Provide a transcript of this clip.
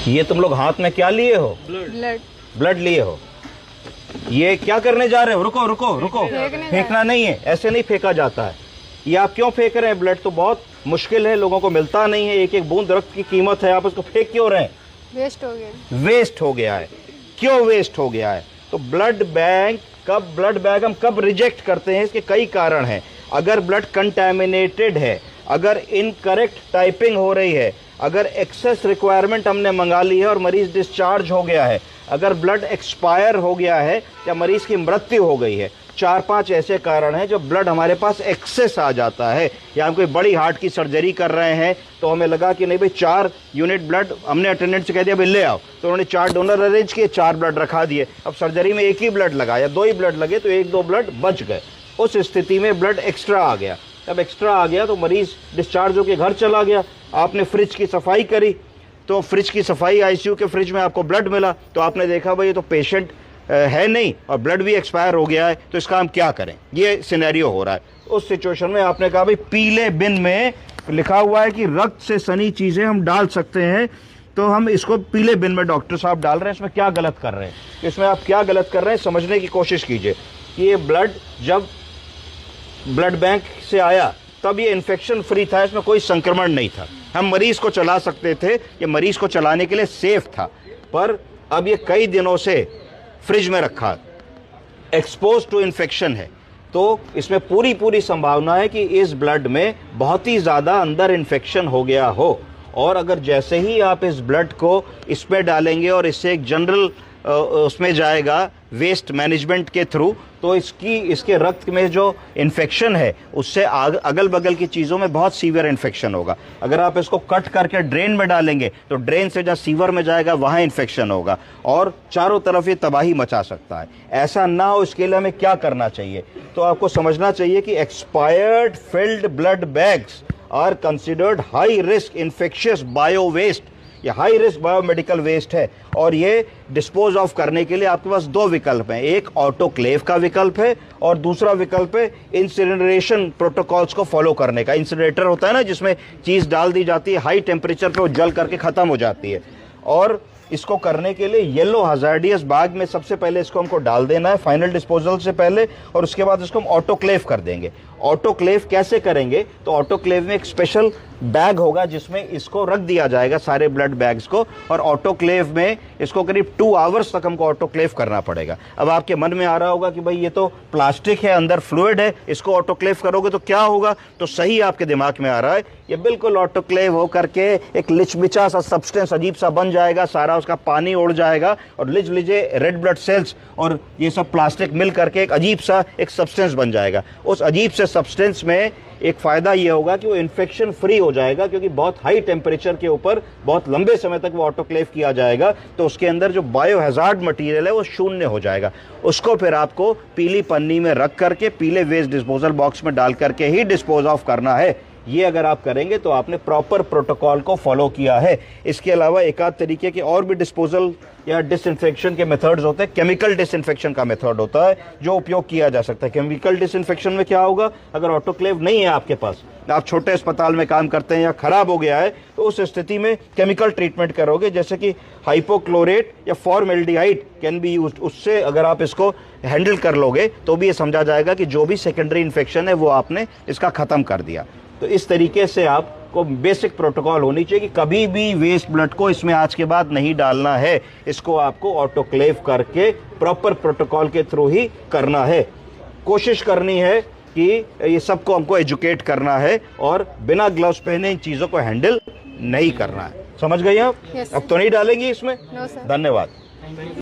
ये तुम लोग हाथ में क्या लिए हो? ब्लड। ब्लड लिए हो। ये क्या करने जा रहे हो? रुको रुको रुको, फेंकना नहीं है, ऐसे नहीं फेंका जाता है। ये आप क्यों फेंक रहे हैं? ब्लड तो बहुत मुश्किल है, लोगों को मिलता नहीं है, एक एक बूंद रक्त की कीमत है, आप उसको फेंक क्यों रहे हैं? वेस्ट हो गया। वेस्ट हो गया है। क्यों वेस्ट हो गया है? तो ब्लड बैंक हम कब रिजेक्ट करते हैं, इसके कई कारण हैं। अगर ब्लड कंटैमिनेटेड है, अगर इनकरेक्ट टाइपिंग हो रही है, अगर एक्सेस रिक्वायरमेंट हमने मंगा ली है और मरीज डिस्चार्ज हो गया है, अगर ब्लड एक्सपायर हो गया है या मरीज की मृत्यु हो गई है, 4-5 ऐसे कारण हैं जो ब्लड हमारे पास एक्सेस आ जाता है। या हम कोई बड़ी हार्ट की सर्जरी कर रहे हैं तो हमें लगा कि नहीं भाई 4 यूनिट ब्लड, हमने अटेंडेंट से कह दिया भाई ले आओ, तो उन्होंने 4 डोनर अरेंज किए, 4 ब्लड रखा दिए। अब सर्जरी में एक ही ब्लड लगा या 2 ही ब्लड लगे तो 1-2 ब्लड बच गए। उस स्थिति में ब्लड एक्स्ट्रा आ गया। जब एक्स्ट्रा आ गया तो मरीज डिस्चार्ज होकर घर चला गया। आपने फ्रिज की सफाई करी, तो फ्रिज की सफाई, आईसीयू के फ्रिज में आपको ब्लड मिला, तो आपने देखा भाई ये तो पेशेंट है नहीं और ब्लड भी एक्सपायर हो गया है, तो इसका हम क्या करें? ये सिनेरियो हो रहा है। उस सिचुएशन में आपने कहा भाई पीले बिन में लिखा हुआ है कि रक्त से सनी चीजें हम डाल सकते हैं, तो हम इसको पीले बिन में डॉक्टर साहब डाल रहे हैं। इसमें क्या गलत कर रहे हैं? इसमें आप क्या गलत कर रहे हैं समझने की कोशिश कीजिए कि ये ब्लड जब ब्लड बैंक से आया तब ये इन्फेक्शन फ्री था, इसमें कोई संक्रमण नहीं था, हम मरीज को चला सकते थे, ये मरीज को चलाने के लिए सेफ था। पर अब ये कई दिनों से फ्रिज में रखा, एक्सपोज टू इन्फेक्शन है, तो इसमें पूरी संभावना है कि इस ब्लड में बहुत ही ज़्यादा अंदर इन्फेक्शन हो गया हो। और अगर जैसे ही आप इस ब्लड को इसमें डालेंगे और इससे एक जनरल उसमें जाएगा वेस्ट मैनेजमेंट के थ्रू, तो इसके रक्त में जो इन्फेक्शन है उससे अगल बगल की चीज़ों में बहुत सीवियर इन्फेक्शन होगा। अगर आप इसको कट करके ड्रेन में डालेंगे तो ड्रेन से जहाँ सीवर में जाएगा वहाँ इन्फेक्शन होगा और चारों तरफ ये तबाही मचा सकता है। ऐसा ना हो, इसके लिए हमें क्या करना चाहिए? तो आपको समझना चाहिए कि expired filled blood bags are considered high risk infectious bio waste. ये हाई रिस्क बायोमेडिकल वेस्ट है और ये डिस्पोज ऑफ करने के लिए आपके पास 2 विकल्प हैं। एक ऑटोक्लेव का विकल्प है और दूसरा विकल्प है इंसिनरेशन प्रोटोकॉल्स को फॉलो करने का। इंसिनरेटर होता है ना, जिसमें चीज़ डाल दी जाती है, हाई टेम्परेचर पे वो जल करके ख़त्म हो जाती है। और इसको करने के लिए येलो हजार्डियस बैग में सबसे पहले इसको हमको डाल देना है फाइनल डिस्पोजल से पहले, और उसके बाद इसको हम ऑटोक्लेव कर देंगे। ऑटोक्लेव कैसे करेंगे? तो ऑटोक्लेव में एक स्पेशल बैग होगा जिसमें इसको रख दिया जाएगा, सारे ब्लड बैग्स को, और ऑटोक्लेव में इसको करीब 2 आवर्स तक हमको ऑटोक्लेव करना पड़ेगा। अब आपके मन में आ रहा होगा कि भाई ये तो प्लास्टिक है, अंदर फ्लूइड है, इसको ऑटोक्लेव करोगे तो क्या होगा? तो सही आपके दिमाग में आ रहा है, ये बिल्कुल ऑटोक्लेव हो करके एक लिचमिचा सा सब्सटेंस अजीब सा बन जाएगा, सारा उसका पानी उड़ जाएगा और लिजे रेड ब्लड सेल्स और ये सब प्लास्टिक मिल करके एक अजीब सा एक सब्सटेंस बन जाएगा। उस अजीब से सब्सटेंस में एक फ़ायदा ये होगा कि वो इन्फेक्शन फ्री हो जाएगा, क्योंकि बहुत हाई टेम्परेचर के ऊपर बहुत लंबे समय तक वो ऑटोक्लेव किया जाएगा, तो उसके अंदर जो बायो हैजार्ड मटीरियल है वो शून्य हो जाएगा। उसको फिर आपको पीली पन्नी में रख करके पीले वेस्ट डिस्पोजल बॉक्स में डाल करके ही डिस्पोज ऑफ करना है। ये अगर आप करेंगे तो आपने प्रॉपर प्रोटोकॉल को फॉलो किया है। इसके अलावा एक आध तरीके के और भी डिस्पोजल या डिसइंफेक्शन के मेथड्स होते हैं। केमिकल डिसइंफेक्शन का मेथड होता है जो उपयोग किया जा सकता है। केमिकल डिसइंफेक्शन में क्या होगा? अगर ऑटोक्लेव नहीं है आपके पास, आप छोटे अस्पताल में काम करते हैं या खराब हो गया है, तो उस स्थिति में केमिकल ट्रीटमेंट करोगे, जैसे कि हाइपोक्लोरेट या फॉर्मेल्डिहाइड कैन बी यूज्ड। उससे अगर आप इसको हैंडल कर लोगे तो भी ये समझा जाएगा कि जो भी सेकेंडरी इन्फेक्शन है वो आपने इसका ख़त्म कर दिया। तो इस तरीके से आपको बेसिक प्रोटोकॉल होनी चाहिए कि कभी भी वेस्ट ब्लड को इसमें आज के बाद नहीं डालना है, इसको आपको ऑटोक्लेव करके प्रॉपर प्रोटोकॉल के थ्रू ही करना है। कोशिश करनी है कि ये सबको हमको एजुकेट करना है और बिना ग्लव्स पहने इन चीज़ों को हैंडल नहीं करना है। समझ गई आप? Yes, अब तो नहीं डालेंगी इसमें? No, sir. धन्यवाद।